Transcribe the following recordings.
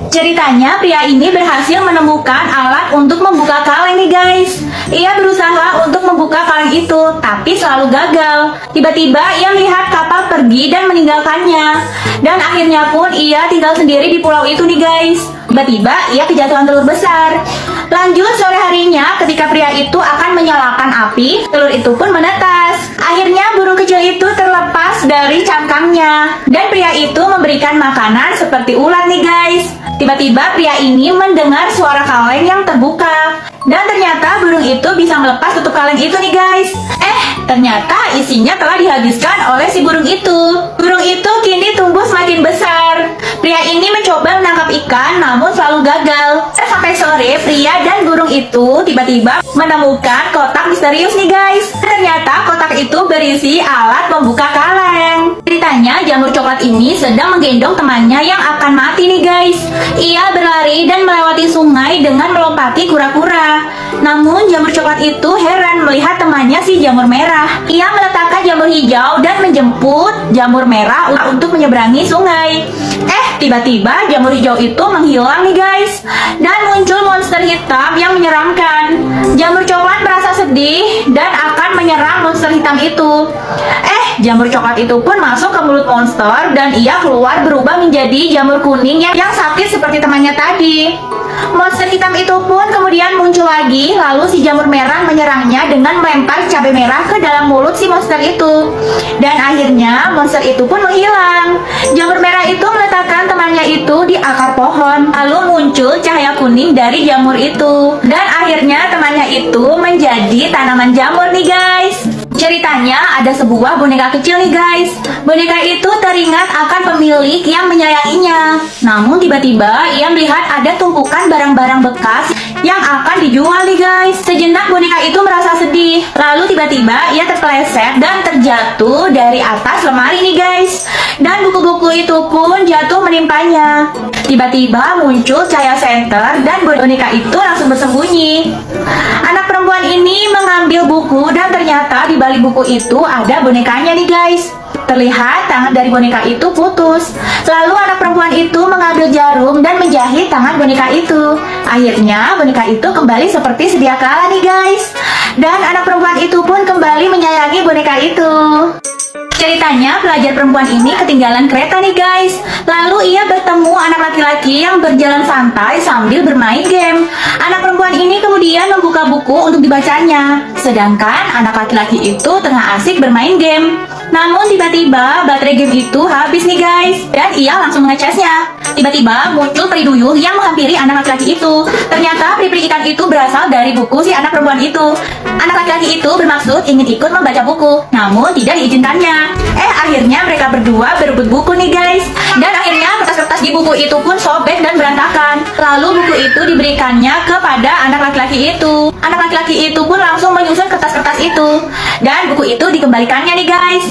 Ceritanya pria ini berhasil menemukan alat untuk membuka kaleng nih guys. Ia berusaha untuk membuka kaleng itu, tapi selalu gagal. Tiba-tiba ia melihat kapal pergi dan meninggalkannya. Dan akhirnya pun ia tinggal sendiri di pulau itu nih guys. Tiba-tiba ia kejatuhan telur besar. Lanjut sore harinya ketika pria itu akan menyalakan api, telur itu pun menetas. Akhirnya burung kecil itu terlepas dari cangkangnya. Dan pria itu memberikan makanan seperti ulat nih guys. Tiba-tiba pria ini mendengar suara kaleng yang terbuka. Dan ternyata burung itu bisa melepas tutup kaleng itu nih guys. Ternyata isinya telah dihabiskan oleh si burung itu. Burung itu kini tumbuh semakin besar. Pria ini mencoba menangkap ikan namun selalu gagal. Sampai sore pria dan burung itu tiba-tiba menemukan kotak misterius nih guys. Ternyata kotak itu berisi alat membuka kaleng. Ceritanya jamur coklat ini sedang menggendong temannya yang akan mati nih guys. Ia berlari dan melewati sungai dengan melompati kura-kura. Namun jamur coklat itu heran melihat temannya si jamur merah. Ia meletakkan jamur hijau dan menjemput jamur merah untuk menyeberangi sungai. Tiba-tiba jamur hijau itu menghilang nih guys. Dan muncul monster hitam yang menyeramkan. Jamur coklat merasa sedih dan akan menyerang monster hitam itu. Jamur coklat itu pun masuk ke mulut monster dan ia keluar berubah menjadi jamur kuning yang sakit seperti temannya tadi. Monster hitam itu pun kemudian muncul lagi, lalu si jamur merah menyerangnya dengan melempar cabai merah ke dalam mulut si monster itu. Dan akhirnya monster itu pun menghilang. Jamur merah itu meletakkan temannya itu di akar pohon. Lalu muncul cahaya kuning dari jamur itu. Dan akhirnya temannya itu menjadi tanaman jamur nih guys. Ceritanya ada sebuah boneka kecil nih guys. Boneka itu teringat akan pemilik yang menyayanginya. Namun tiba-tiba ia melihat ada tumpukan barang-barang bekas yang akan dijual nih guys. Sejenak boneka itu merasa sedih. Lalu tiba-tiba ia terpeleset dan terjatuh dari atas lemari nih guys. Dan buku-buku itu pun jatuh menimpanya. Tiba-tiba muncul cahaya senter dan boneka itu langsung bersembunyi. Anak perempuan ini mengambil buku dan ternyata di balik buku itu ada bonekanya nih guys. Terlihat tangan dari boneka itu putus. Lalu anak perempuan itu mengambil jarum dan menjahit tangan boneka itu. Akhirnya boneka itu kembali seperti sedia kala nih guys. Dan anak perempuan itu pun kembali menyayangi boneka itu. Ceritanya pelajar perempuan ini ketinggalan kereta nih guys. Lalu ia bertemu anak laki-laki yang berjalan santai sambil bermain game. Anak perempuan ini kemudian membuka buku untuk dibacanya. Sedangkan anak laki-laki itu tengah asik bermain game. Namun tiba-tiba baterai game itu habis nih guys. Dan ia langsung mengecasnya. Tiba-tiba muncul peri duyung yang menghampiri anak laki-laki itu. Ternyata peri-peri ikan itu berasal dari buku si anak perempuan itu. Anak laki-laki itu bermaksud ingin ikut membaca buku, namun tidak diizinkannya. Akhirnya mereka berdua berebut buku nih guys. Dan akhirnya kertas-kertas di buku itu pun sobek dan berantakan. Lalu buku itu diberikannya kepada anak laki-laki itu. Anak laki-laki itu pun langsung menyusun kertas-kertas itu. Dan buku itu dikembalikannya nih guys.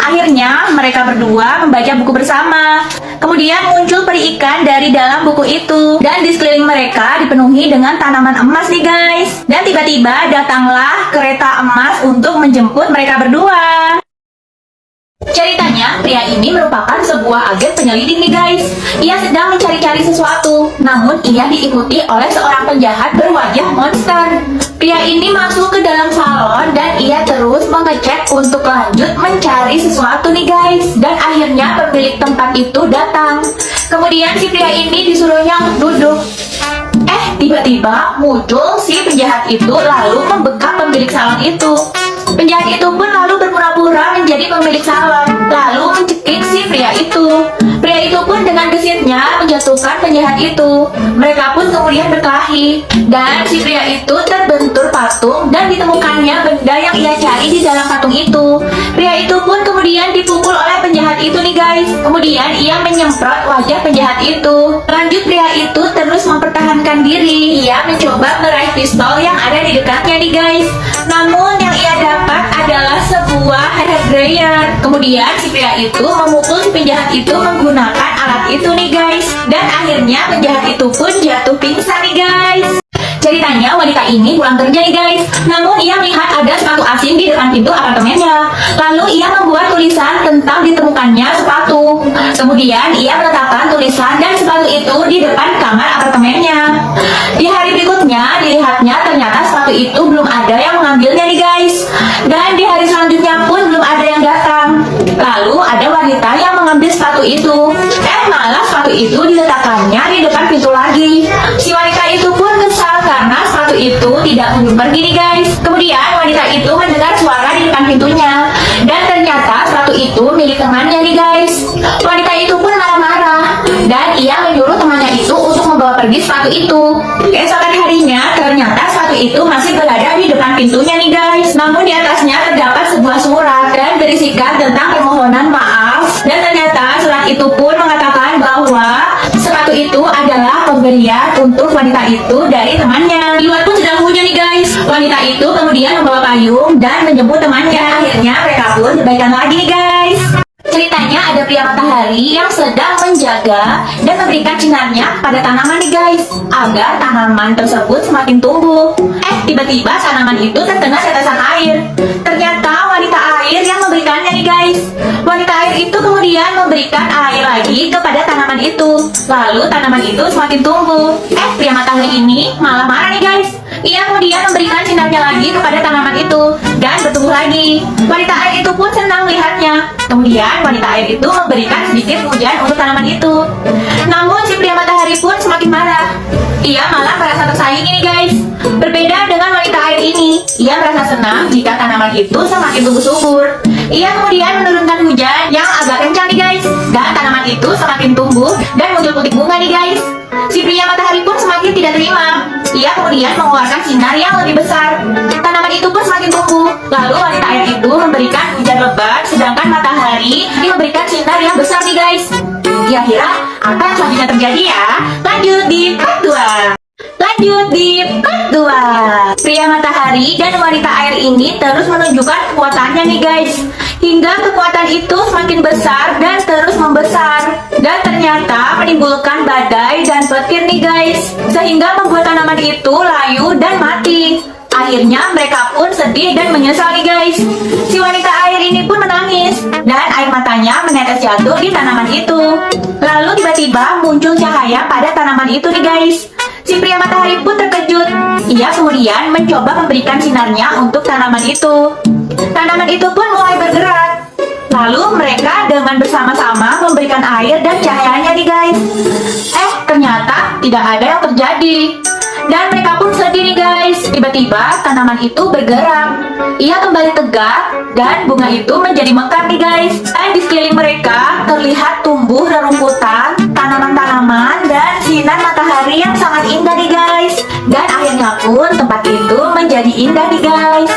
Akhirnya mereka berdua membaca buku bersama. Kemudian muncul peri ikan dari dalam buku itu. Dan di sekeliling mereka dipenuhi dengan tanaman emas nih guys. Dan tiba-tiba datanglah kereta emas untuk menjemput mereka berdua. Ceritanya, pria ini merupakan sebuah agen penyelidik nih guys. Ia sedang mencari-cari sesuatu, namun ia diikuti oleh seorang penjahat berwajah monster. Pria ini masuk ke dalam salon dan ia terus mengecek untuk lanjut mencari sesuatu nih guys. Dan akhirnya pemilik tempat itu datang. Kemudian si pria ini disuruhnya untuk duduk. Tiba-tiba muncul si penjahat itu lalu membekap pemilik salon itu. Penjahat itu pun lalu berpura-pura menjadi pemilik salon, lalu mencekik si pria itu. Pria itu pun dengan gesitnya menjatuhkan penjahat itu. Mereka pun kemudian berkelahi, dan si pria itu terbentur patung dan ditemukannya benda yang ia cari di dalam patung itu. Pria itu pun kemudian dipukul oleh penjahat itu nih guys. Kemudian ia menyemprot wajah penjahat itu. Lanjut pria itu terus mempertahankan diri. Ia mencoba meraih pistol yang ada di dekatnya nih guys. Namun yang ia dapat adalah sebuah hair dryer. Kemudian si pria itu memukul si penjahat itu menggunakan alat itu nih guys. Dan akhirnya penjahat itu pun jatuh pingsan nih guys. Ceritanya wanita ini pulang kerja nih guys. Namun ia melihat ada sepatu asing di depan pintu apartemennya. Lalu ia membuat tulisan tentang ditemukannya sepatu. Kemudian ia meletakkan menempelkan tulisan dan sepatu itu di depan kamar apartemennya. Di hari berikutnya, dilihatnya ternyata sepatu itu belum ada yang mengambilnya nih guys. Dan di hari selanjutnya pun belum ada yang datang. Lalu ada wanita yang mengambil sepatu itu. Malah sepatu itu diletakkannya di depan pintu lagi. Si wanita itu pun kesal karena sepatu itu tidak kunjung pergi nih guys. Kemudian wanita itu mendengar suara di depan pintunya. Dan ternyata sepatu itu milik temannya nih guys. Wanita itu pun marah-marah. Dan ia menyuruh temannya itu untuk membawa pergi sepatu itu. Keesokan harinya ternyata sepatu itu masih berada di depan pintunya nih guys. Namun di atasnya terdapat sebuah surat dan berisikan tentang permohonan maaf. Dan ternyata surat itu pun mengatakan bahwa sepatu itu adalah pemberian untuk wanita itu dari temannya. Di luar pun sedang hujan nih guys. Wanita itu kemudian membawa payung dan menjemput temannya. Akhirnya mereka pun berbaikan lagi nih guys. Ceritanya ada pria matahari yang sedang menjaga dan memberikan sinarnya pada tanaman nih guys, agar tanaman tersebut semakin tumbuh. Tiba-tiba tanaman itu terkena tetesan air. Ternyata wanita air yang memberikannya nih guys. Wanita air itu kemudian memberikan air lagi kepada tanaman itu. Lalu tanaman itu semakin tumbuh. Pria matahari ini malah marah nih guys. Ia kemudian memberikan sinarnya lagi kepada tanaman itu dan bertumbuh lagi. Wanita air itu pun senang melihatnya. Kemudian wanita air itu memberikan sedikit hujan untuk tanaman itu. Namun si pria matahari pun semakin marah. Ia malah merasa tersaingi nih guys. Berbeda dengan wanita air ini, ia merasa senang jika tanaman itu semakin tumbuh subur. Ia kemudian menurunkan hujan yang agak kencang nih guys. Dan tanaman itu semakin tumbuh dan muncul putih bunga nih guys. Si pria matahari pun semakin tidak terima. Ia kemudian mengeluarkan sinar yang lebih besar. Tanaman itu pun semakin tumbuh. Lalu wanita air itu memberikan hujan lebat, sedangkan matahari memberikan sinar yang besar nih guys. Kira-kira apa yang selanjutnya terjadi ya? Lanjut di part 2. Lanjut di part 2. Pria matahari dan wanita air ini terus menunjukkan kekuatannya nih guys. Hingga kekuatan itu semakin besar dan terus membesar. Dan ternyata menimbulkan badai dan petir nih guys. Sehingga membuat tanaman itu layu dan mati. Akhirnya mereka pun sedih dan menyesal nih guys. Si wanita air ini pun menangis. Dan air matanya menetes jatuh di tanaman itu. Lalu tiba-tiba muncul cahaya pada tanaman itu nih guys. Si pria matahari pun terkejut. Ia kemudian mencoba memberikan sinarnya untuk tanaman itu. Tanaman itu pun mulai bergerak. Lalu mereka dengan bersama-sama memberikan air dan cahayanya nih guys. Ternyata tidak ada yang terjadi. Dan mereka pun sedih nih guys. Tiba-tiba tanaman itu bergerak. Ia kembali tegak dan bunga itu menjadi mekar nih guys. Dan di sekeliling mereka terlihat tumbuh rerumputan, tanaman-tanaman, dan sinar matahari yang sangat indah nih guys. Dan akhirnya pun tempat itu menjadi indah nih guys.